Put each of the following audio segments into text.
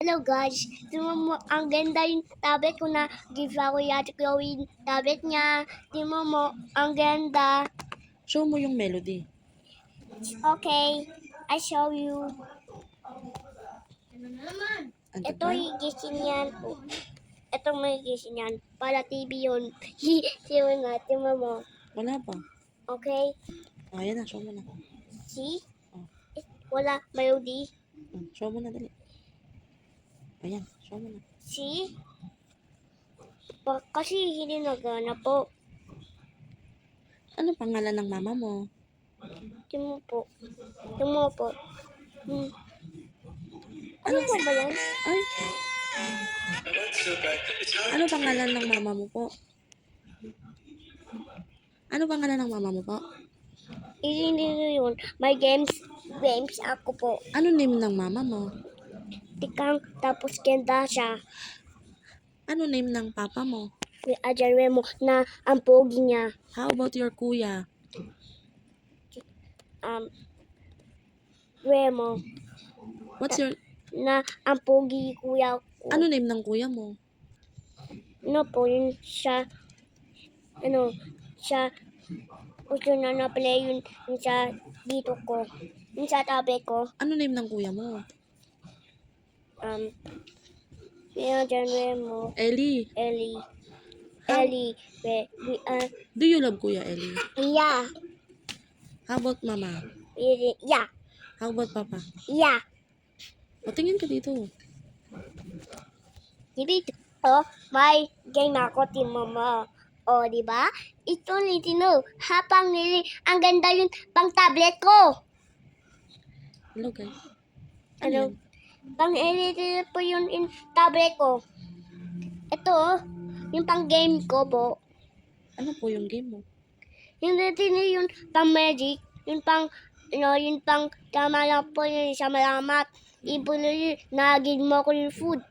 Hello guys, tingnan mo, ang ganda yung tablet ko na give ako Ate Chloe yung tablet niya. Tingnan mo, ang ganda. Show mo yung melody. Okay, I show you. Ano Ito ba? yung gising yan. Ito may gising yan. Para TV yun. Tingnan nga, tingnan mo. Wala pa. Okay, Ayan na, show mo na. see? Oh. Wala melody. Show mo na dali. Ayan, show mo na. See? Kasi hindi nagana po. Ano pangalan ng mama mo? Tingnan mo po. Tingnan mo po. Ano po ba yan? Ay! Ano pangalan ng mama mo po? Ano pangalan ng mama mo po? Hindi yun. May games ako po. Ano name ng mama mo? Tikang tapos ganda siya. Ano name ng papa mo? May ajarwe mo na ang pogi niya. How about your kuya? Remo. What's your... Na ang pogi kuya ko. Ano name ng kuya mo? Ano po yun siya. Ano siya. Gusto na play yun sa dito ko. Yun sa tabi ko. Ano name ng kuya mo? May ajarwe mo. Ellie. Ellie. How- Ellie. Do you love Kuya Ellie? Yeah. How about mama? Yeah. How about papa? Yeah. O, tingin ka dito. Dito, may game ako, Timo mo. O, di ba? Ito nitino. Habang ang ganda yung pang tablet ko. Hello guys. Ano? yan? Pang edit po yung tablet ko. Ito, yung pang game ko po. Ano po yung game mo? Yung nitino yung pang magic. Yung pang, yung pang tama lang po yung isa malamat. Ipo na yun, nagin mo ko yung food.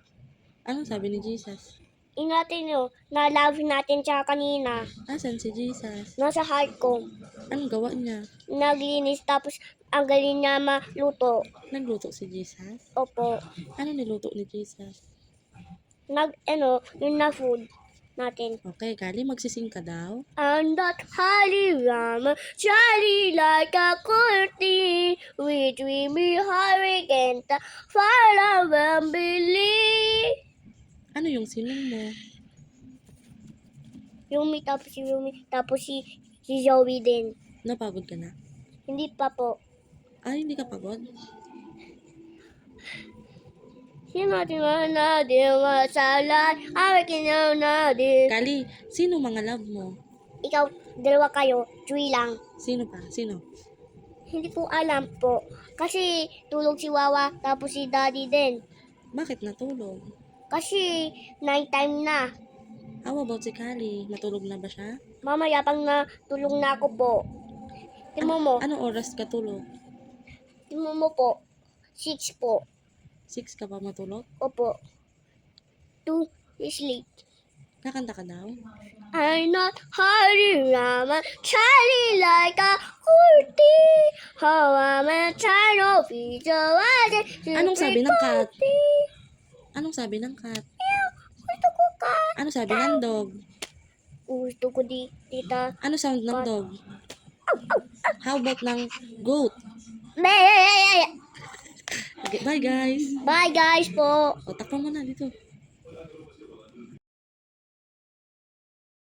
Anong sabi ni Jesus? Ingatan nyo, na-love natin siya kanina. Asan si Jesus? Nasa heart ko. Anong gawa niya? Naglinis tapos ang galing niya maluto. Nagluto si Jesus? Opo. Ano niluto ni Jesus? Yung na food natin. Okay, Kali, magsising ka daw? And that Holy Rama, jolly like a curtain, which we be hurricane, far and believe. Ano yung sinong mo? Yumi tapos si Zoe din. Napagod ka na? Hindi pa po. Ay, hindi ka pagod? Sino natin masalan, awakin natin. Kali, sino mga love mo? Ikaw, dalawa kayo, Chewy lang. Sino pa? Sino? Hindi ko alam po. Kasi tulog si Wawa tapos si Daddy din. Bakit natulog? Kasi night time na. How about si Kali? Matulog na ba siya? Mamaya pang natulog na ako po. Timo mo. Anong oras ka tulog? Timo mo po. 6 po. 6 ka pa matulog? Opo. 2 sleep. Kakanta ka daw? I'm not hurry Rama, Charlie like a kurti. How am I trying to be Anong sabi ng cat? Anong sabi ng cat? Gusto ko ka. Ano sabi ng dog? Gusto ko tita. Ano sound ng dog? How about ng goat? May. Okay, bye guys! Bye guys po. O, takpan mo na dito.